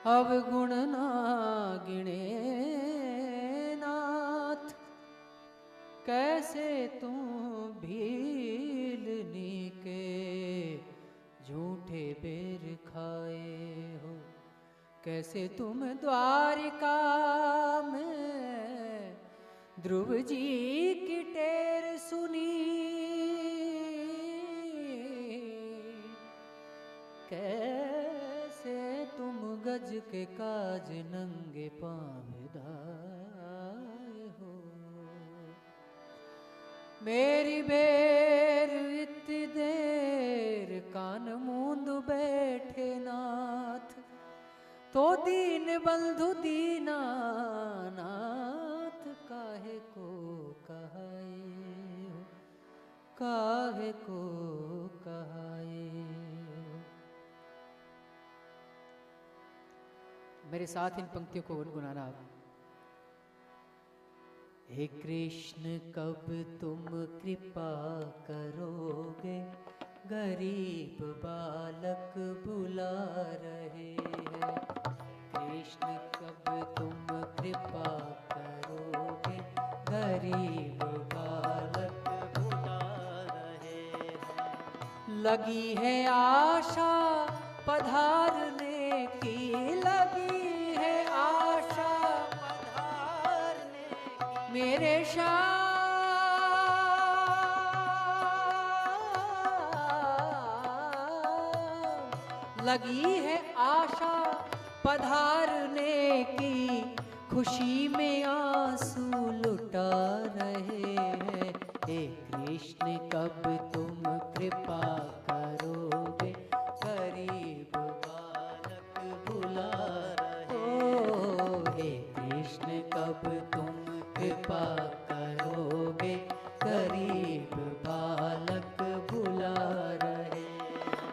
अवगुण ना गिने नाथ, कैसे तुम भीलनी के झूठे बेर खाए हो। कैसे तुम द्वारिका में ध्रुव जी की टेर सुनी, कैसे तुम गज के काज नंगे पाँव दाए हो। मेरी बेर इतनी देर कान मूंद बैठे नाथ, तो दीन बंधु दीना नाथ काहे को कहाए हो, काहे को कहाए हो। मेरे साथ इन पंक्तियों को गुनगुनाना आप। हे कृष्ण कब तुम कृपा करोगे, गरीब बालक बुला रहे हैं। कृष्ण कब तुम कृपा करोगे, गरीब बालक बुला रहे हैं। लगी है आशा पधारने की, लगी है आशा पधारने की, मेरे श्याम लगी है आशा पधारने की, खुशी में आंसू लुटा रहे हैं। हे कृष्ण कब तुम कृपा करोगे, गरीब बालक बुला रहे हो। हे कृष्ण कब तुम कृपा करोगे, गरीब बालक बुला रहे।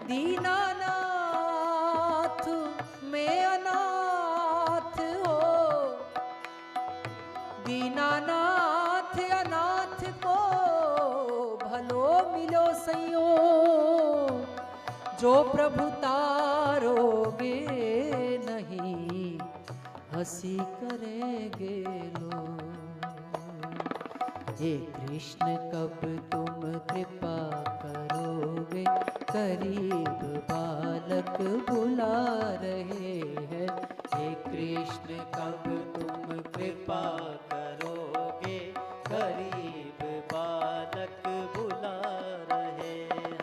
दीनानाथ मैं अनाथ हो, दीनानाथ अनाथ को भलो मिलो सैयो, जो प्रभु तारोगे नहीं हंसी करेंगे लोग। हे कृष्ण कब तुम कृपा करोगे, गरीब बालक बुला रहे हैं। हे कृष्ण कब तुम कृपा करोगे, गरीब बालक बुला रहे हैं।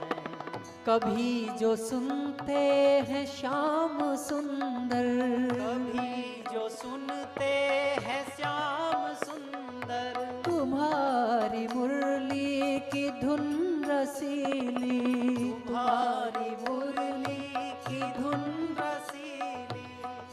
कभी जो सुनते हैं श्याम सुंदर, कभी जो सुनते हैं श्याम सुंदर, तुम्हारी मुरली की धुन रसीली, तुम्हारी मुरली की धुन रसीली,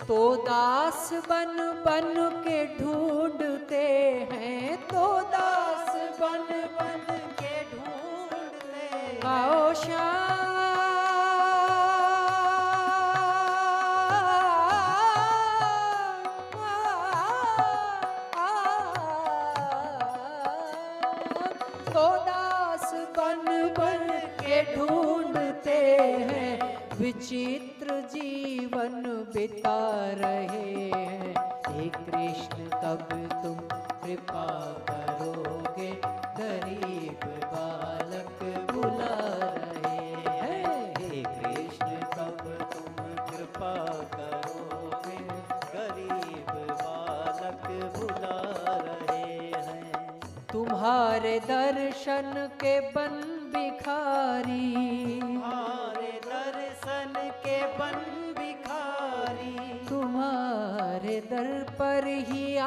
तो दास बन बन के ढूंढते हैं, तो दास बन बन के ढूंढते हैं। गाओ श्याम तो दास बन बन के ढूंढते हैं, विचित्र जीवन बिता रहे हैं। हे कृष्ण कब तुम कृपा करोगे, गरीब बालक बुला रहे हैं। हे कृष्ण कब तुम कृपा करोगे, गरीब बालक बुला रहे हैं। तुम्हारे दर्शन के बन भिखारी, तुम्हारे दर्शन के बन भिखारी, तुम्हारे दर पर ही आ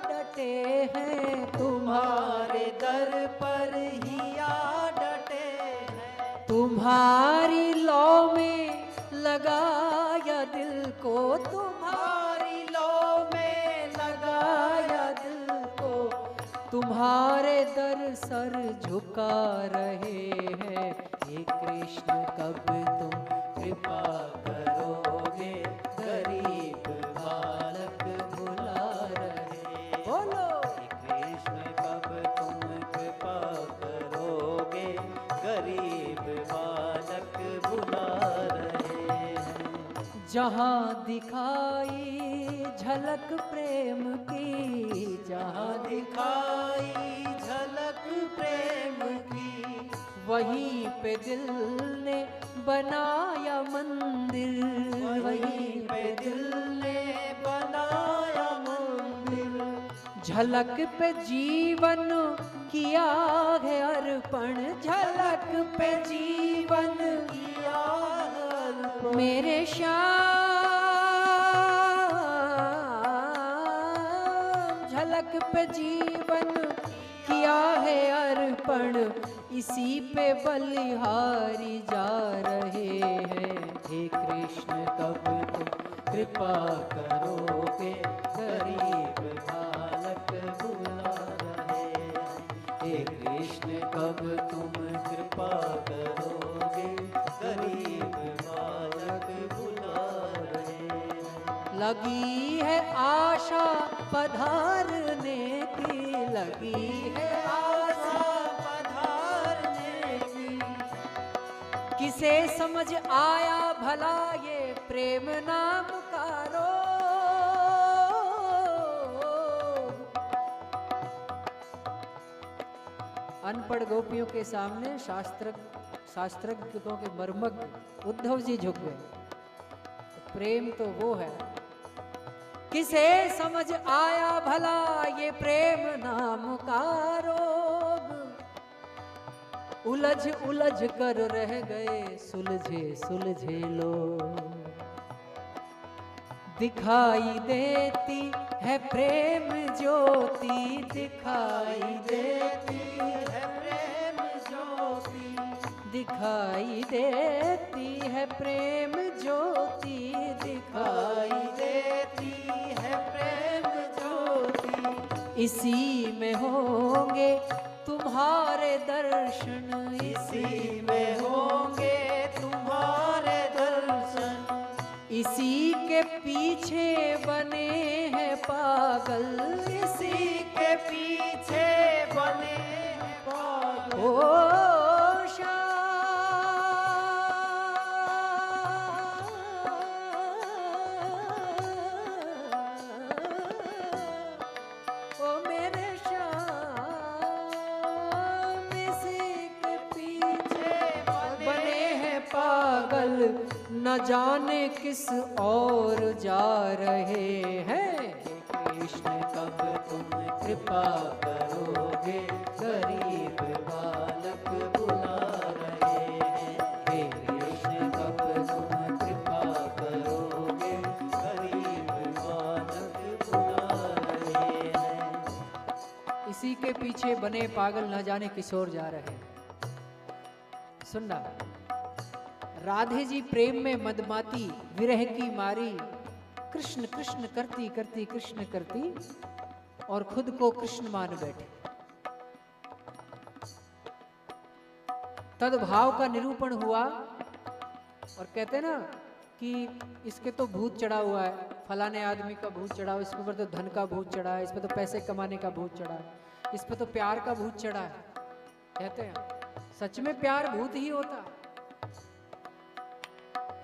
डटे हैं, तुम्हारे दर पर ही आ डटे हैं। तुम्हारी लौ में लगाया दिल को, तुम्हारी लौ में लगाया दिल को, तुम्हारे दर सर झुका रहे हैं। हे कृष्ण कब तुम कृपा करोगे, गरीब बालक बुला रहे। बोलो हे कृष्ण कब तुम कृपा करोगे, गरीब बालक बुला रहे हैं। जहाँ दिखाई झलक प्रेम की, जहाँ दिखाई झलक प्रेम की, वहीं पे दिल ने बनाया मंदिर, वहीं पे दिल ने बनाया मंदिर। झलक पे जीवन किया है अर्पण, झलक पे जीवन किया अर्पण। मेरे श्याम झलक पे जीवन किया है अर्पण, इसी पे बलिहारी जा रहे हैं। हे कृष्ण कब तुम कृपा करोगे, गरीब बालक बुला रहे हैं। हे कृष्ण कब तुम कृपा करोगे, गरीब बालक बुला रहे हैं। लगी है आशा पधारने की, लगी है आशा पधारने की, किसे समझ आया भला ये प्रेम नाम का रोग। अनपढ़ गोपियों के सामने शास्त्रज्ञों के मर्मज्ञ उद्धव जी झुक गए। प्रेम तो वो है, किसे समझ आया भला ये प्रेम नाम का रोग। उलझ उलझ कर रह गए सुलझे सुलझे लोग। दिखाई देती है प्रेम ज्योति, दिखाई देती है प्रेम ज्योति, दिखाई देती है प्रेम ज्योति, दिखाई देती है प्रेम ज्योति। इसी में होंगे तुम्हारे दर्शन, इसी में होंगे तुम्हारे दर्शन। इसी के पीछे बने हैं पागल, इसी के पीछे बने हैं पागल। ओ मेरे श्याम, इसी के पीछे बने हैं पागल, न जाने किस और जा रहे हैं। कृष्ण कब तुम कृपा करोगे, गरीब बालक बुला रहे हैं। हे कृष्ण कब तुम कृपा करोगे, गरीब बालक बुला रहे हैं। इसी के पीछे बने पागल न जाने किस और जा रहे हैं। सुनना, राधे जी प्रेम में मदमाती विरह की मारी, कृष्ण कृष्ण करती करती कृष्ण करती और खुद को कृष्ण मान बैठे। तद्भाव का निरूपण हुआ और कहते ना कि इसके तो भूत चढ़ा हुआ है, फलाने आदमी का भूत चढ़ा हुआ, इस पर तो धन का भूत चढ़ा है, इस पर तो पैसे कमाने का भूत चढ़ा है, इस पर तो प्यार का भूत चढ़ा है। कहते हैं सच में प्यार भूत ही होता है।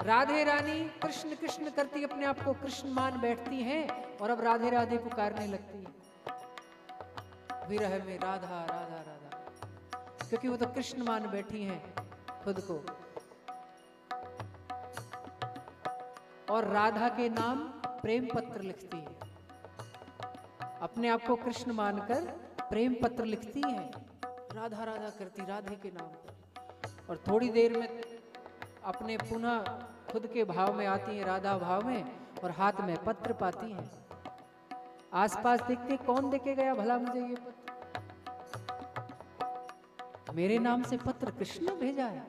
राधे रानी कृष्ण कृष्ण करती अपने आप को कृष्ण मान बैठती हैं और अब राधे राधे पुकारने लगती है विरह में, राधा राधा राधा, क्योंकि वो तो कृष्ण मान बैठी हैं खुद को। और राधा के नाम प्रेम पत्र लिखती है, अपने आप को कृष्ण मानकर प्रेम पत्र लिखती है, राधा राधा करती राधे के नाम पर। और थोड़ी देर में अपने पुनः खुद के भाव में आती हैं, राधा भाव में, और हाथ में पत्र पाती हैं। आसपास देखते कौन देके गया भला मुझे ये पत्र, मेरे नाम से पत्र कृष्ण ने भेजा है।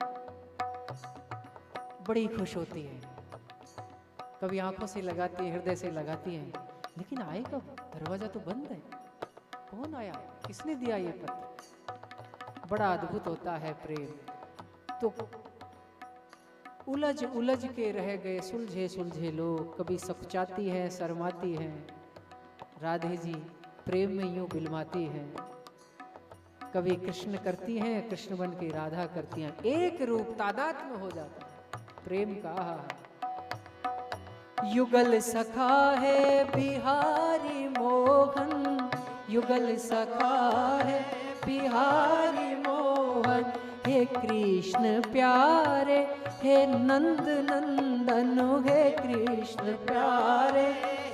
बड़ी खुश होती है, कभी आंखों से लगाती है, हृदय से लगाती है, लेकिन आए कब, दरवाजा तो बंद है, कौन आया, किसने दिया ये पत्र। बड़ा अद्भुत होता है प्रेम। तो उलझ उलझ के रह गए सुलझे सुलझे लोग, कभी सकुचाती है, शर्माती है, राधे जी प्रेम में यूं बिलमाती हैं। कभी कृष्ण करती हैं, कृष्ण बन के राधा करती हैं, एक रूप तादात्म्य हो जाता है प्रेम का। युगल सखा है बिहारी मोहन, युगल सखा है बिहारी मोहन। हे कृष्ण प्यारे हे नंद नंदन, हे कृष्ण प्यारे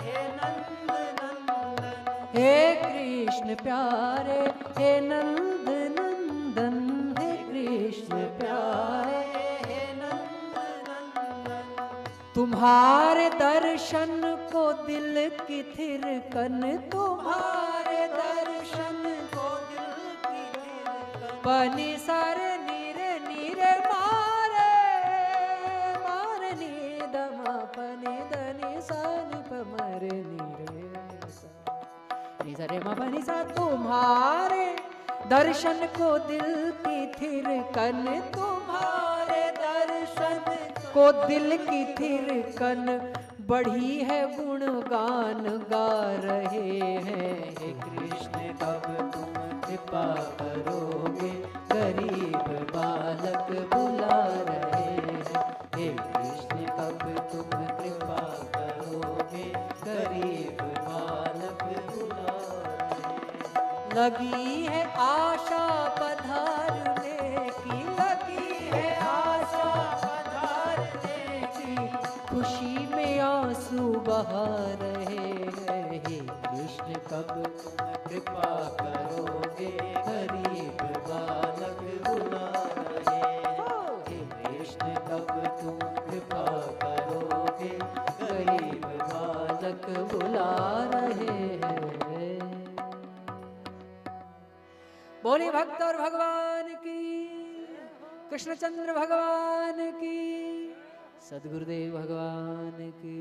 हे नंद नंदन, हे कृष्ण प्यारे हे नंद नंदन, हे कृष्ण प्यारे हे नंद नंदन। तुम्हारे दर्शन को दिल की थिरकन, तुम्हारे दर्शन को दिल की थिरकन, बनी सर नीरे नीरे मारे, मार नी दमा पनी दनी सन पमर नीरे नी सरे मा पनी सा। तुम्हारे दर्शन को दिल की थिरकन, तुम्हारे दर्शन को दिल की थिरकन, बढ़ी है गुणगान गा रहे हैं। हे कृष्ण कब तुम कृपा करोगे, गरीब बालक बुला रहे हैं। हे कृष्ण कब तुम कृपा करोगे, गरीब बालक बुला रहे हैं। लगी है आशा पधारने की, लगी है आशा पधारने की, खुशी में आंसू बहा रहे हैं। हे कृष्ण कब तुम कृपा करोगे, गरीब बालक बुला रहे हैं। हे कृष्ण कब तुम कृपा करोगे, गरीब बालक बुला रहे हैं। बोले भक्त और भगवान की, कृष्णचंद्र भगवान की, सद्गुरुदेव भगवान की।